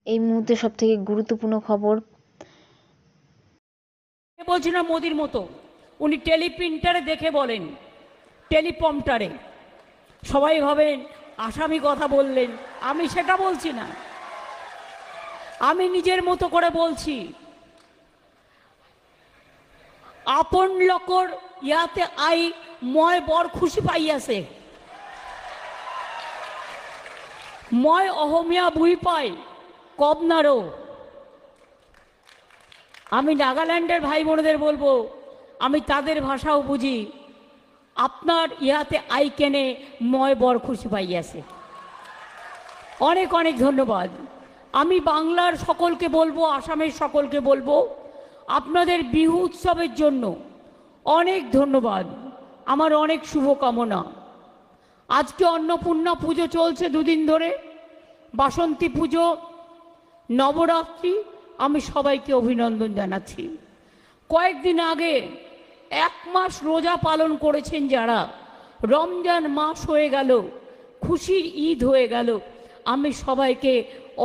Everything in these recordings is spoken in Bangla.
এই মুহূর্তে সবথেকে গুরুত্বপূর্ণ খবর। বলছি না মোদির মতো, উনি টেলিপ্রিন্টারে দেখে বলেন, টেলিপম্পটারে। সবাই ভাবেন আসামি কথা বললেন, আমি সেটা বলছি না, আমি নিজের মতো করে বলছি। আপন লোকর ইয়াতে আই মই বর খুশি পাইয়াছে, মই অহমিয়া বুই পাই কবনারও। আমি নাগাল্যান্ডের ভাই বোনদের বলবো, আমি তাদের ভাষাও বুঝি। আপনার ইহাতে আই কেনে ময় বর খুশি পাইয়াছে। অনেক অনেক ধন্যবাদ। আমি বাংলার সকলকে বলবো, আসামের সকলকে বলবো, আপনাদের বিহু উৎসবের জন্য অনেক ধন্যবাদ, আমার অনেক শুভকামনা। আজকে অন্নপূর্ণা পুজো চলছে দুদিন ধরে, বাসন্তী পুজো, নবরাত্রি। আমি সবাইকে অভিনন্দন জানাচ্ছি। কয়েকদিন আগে 1 মাস রোজা পালন করেছেন যারা, রমজান মাস হয়ে গেল, খুশির ঈদ হয়ে গেল, আমি সবাইকে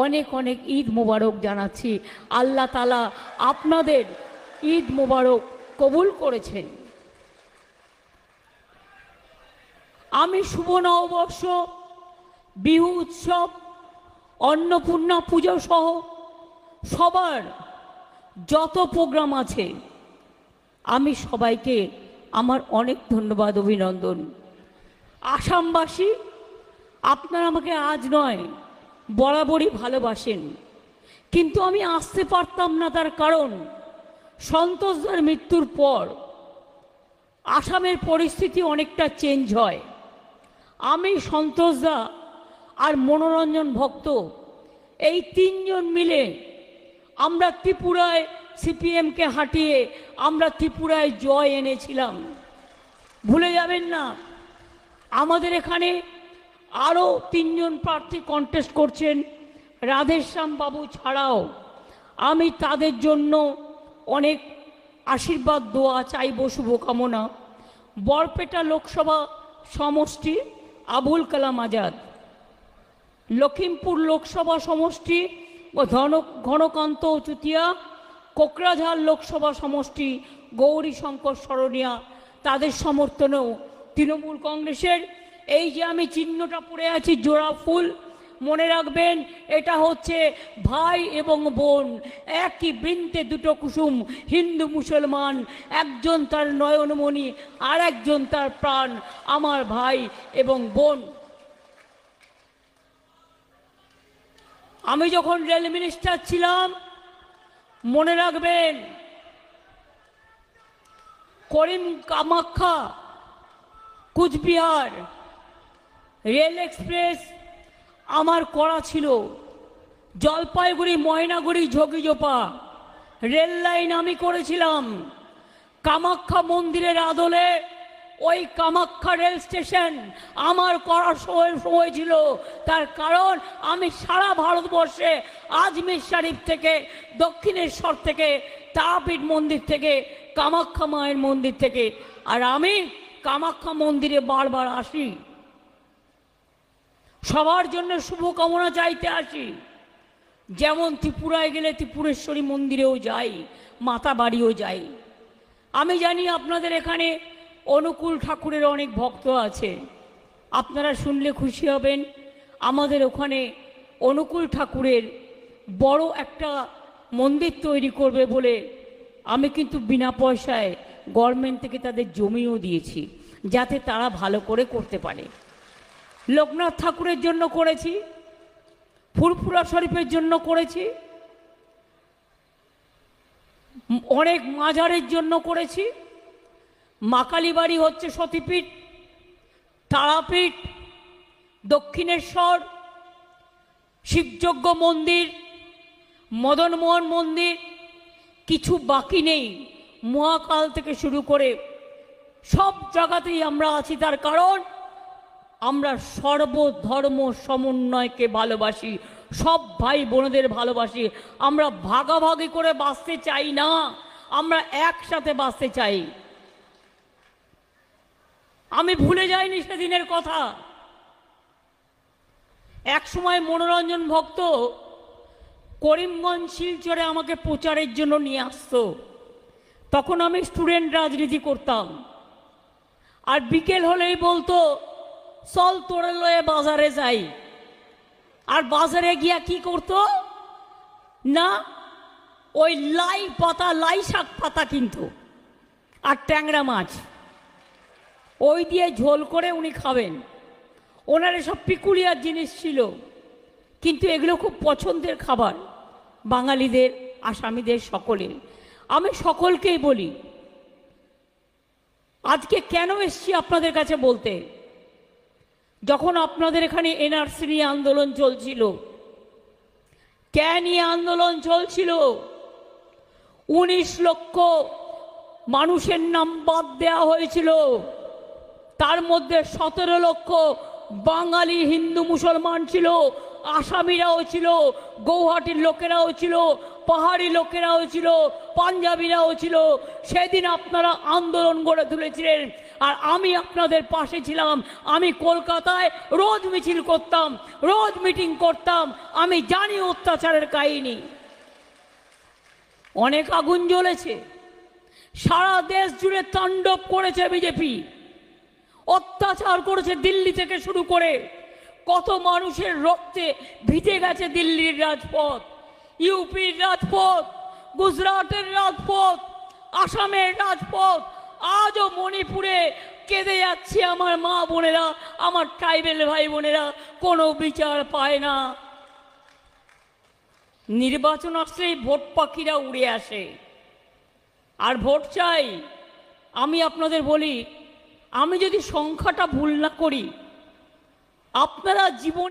অনেক অনেক ঈদ মোবারক জানাচ্ছি। আল্লাহ তাআলা আপনাদের ঈদ মোবারক কবুল করেছেন। আমি শুভ নববর্ষ, বিহু উৎসব, অন্নপূর্ণা পুজো সহ সবার যত প্রোগ্রাম আছে, আমি সবাইকে আমার অনেক ধন্যবাদ, অভিনন্দন। আসামবাসী, আপনারা আমাকে আজ নয় বরাবরই ভালোবাসেন, কিন্তু আমি আসতে পারতাম না, তার কারণ সন্তোষদার মৃত্যুর পর আসামের পরিস্থিতি অনেকটা চেঞ্জ হয়। আমি, সন্তোষদা আর মনোরঞ্জন ভক্ত, এই 3 জন মিলে আমরা ত্রিপুরায় সিপিএমকে হাঁটিয়ে আমরা ত্রিপুরায় জয় এনেছিলাম। ভুলে যাবেন না। আমাদের এখানে আরও 3 জন প্রার্থী কন্টেস্ট করছেন, রাধেশ্যাম বাবু ছাড়াও। আমি তাদের জন্য অনেক আশীর্বাদ দোয়া চাইব, শুভকামনা। বরপেটা লোকসভা সমষ্টি আবুল কালাম আজাদ, লখিমপুর লোকসভা সমষ্টি ও ঘনকান্ত চুতিয়া, কোকরাঝাড় লোকসভা সমষ্টি গৌরীশঙ্কর সরনিয়া, তাদের সমর্থনেও তৃণমূল কংগ্রেসের এই যে আমি চিহ্নটা পড়ে আছি জোড়া ফুল, মনে রাখবেন এটা হচ্ছে ভাই এবং বোন, একই বৃন্তে দুটো কুসুম, হিন্দু মুসলমান, একজন তার নয়নমণি আর একজন তার প্রাণ, আমার ভাই এবং বোন। আমি যখন রেল মিনিস্টার ছিলাম, মনে রাখবেন, করিম কামাখ্যা কুচবিহার রেল এক্সপ্রেস আমার করা ছিল। জলপাইগুড়ি ময়নাগুড়ি ঝগিজোপা রেল লাইন আমি করেছিলাম। কামাখ্যা মন্দিরের আদলে ওই কামাখ্যা রেল স্টেশন আমার করার সময় ছিল। তার কারণ আমি সারা ভারতবর্ষে আজমির শরীফ থেকে, দক্ষিণেশ্বর থেকে, তারাপীঠ মন্দির থেকে, কামাখ্যা মায়ের মন্দির থেকে, আর আমি কামাখ্যা মন্দিরে বারবার আসি, সবার জন্য শুভকামনা চাইতে আসি। যেমন ত্রিপুরায় গেলে ত্রিপুরেশ্বরী মন্দিরেও যাই, মাতা বাড়িও যাই। আমি জানি আপনাদের এখানে অনুকূল ঠাকুরের অনেক ভক্ত আছে, আপনারা শুনলে খুশি হবেন। আমাদের ওখানে অনুকূল ঠাকুরের বড় একটা মন্দির তৈরি করবে বলে আমি কিন্তু বিনা পয়সায় গভর্নমেন্ট থেকে তাদের জমিও দিয়েছি, যাতে তারা ভালো করে করতে পারে। লোকনাথ ঠাকুরের জন্য করেছি, ফুরফুরা শরীফের জন্য করেছি, অনেক মাজারের জন্য করেছি। মা কালীবাড়ি হচ্ছে সতীপীঠ, তারাপীঠ, দক্ষিণেশ্বর, শিবযজ্ঞ মন্দির, মদনমোহন মন্দির, কিছু বাকি নেই। মহাকাল থেকে শুরু করে সব জায়গাতেই আমরা আছি, তার কারণ আমরা সর্বধর্ম সমন্বয়কে ভালোবাসি, সব ভাই বোনদের ভালোবাসি। আমরা ভাগাভাগি করে বাঁচতে চাই না, আমরা একসাথে বাঁচতে চাই। আমি ভুলে যাইনি সেদিনের কথা। এক সময় মনোরঞ্জন ভক্ত করিমগঞ্জ শিলচরে আমাকে প্রচারের জন্য নিয়ে আসতো। তখন আমি স্টুডেন্ট রাজনীতি করতাম। আর বিকেল হলেই বলতো চল তোরে লয়ে বাজারে যাই। আর বাজারে গিয়া কি করতো না, ওই লাই পাতা, লাই শাক পাতা কিনতো আর ট্যাংরা মাছ, ওই দিয়ে ঝোল করে উনি খাবেন। ওনার এসব পিকুলিয়ার জিনিস ছিল, কিন্তু এগুলো খুব পছন্দের খাবার বাঙালিদের, আসামিদের, সকলের। আমি সকলকেই বলি, আজকে কেন এসছি আপনাদের কাছে বলতে, যখন আপনাদের এখানে এনআরসি নিয়ে আন্দোলন চলছিল, নিয়ে আন্দোলন চলছিল, 19 লক্ষ মানুষের নাম বাদ দেওয়া হয়েছিল। তার মধ্যে 17 লক্ষ বাঙালি হিন্দু মুসলমান ছিল, আসামিরাও ছিল, গৌহাটির লোকেরাও ছিল, পাহাড়ি লোকেরাও ছিল, পাঞ্জাবিরাও ছিল। সেদিন আপনারা আন্দোলন গড়ে তুলেছিলেন, আর আমি আপনাদের পাশে ছিলাম। আমি কলকাতায় রোজ মিছিল করতাম, রোজ মিটিং করতাম। আমি জানি অত্যাচারের কাহিনী। অনেক আগুন জ্বলেছে, সারা দেশ জুড়ে তাণ্ডব করেছে বিজেপি, অত্যাচার করেছে দিল্লি থেকে শুরু করে। কত মানুষের রক্তে ভিজে গেছে দিল্লির রাজপথ, ইউপির রাজপথ, গুজরাটের রাজপথ, আসামের রাজপথ। আজও মণিপুরে কেঁদে যাচ্ছে আমার মা বোনেরা, আমার ট্রাইবেল ভাই বোনেরা, কোনো বিচার পায় না। নির্বাচন আসলেই ভোট পাখিরা উড়ে আসে, আর ভোট চাই। আমি আপনাদের বলি, আমি যদি সংখ্যাটা ভুল না করি, আপনারা জীবনে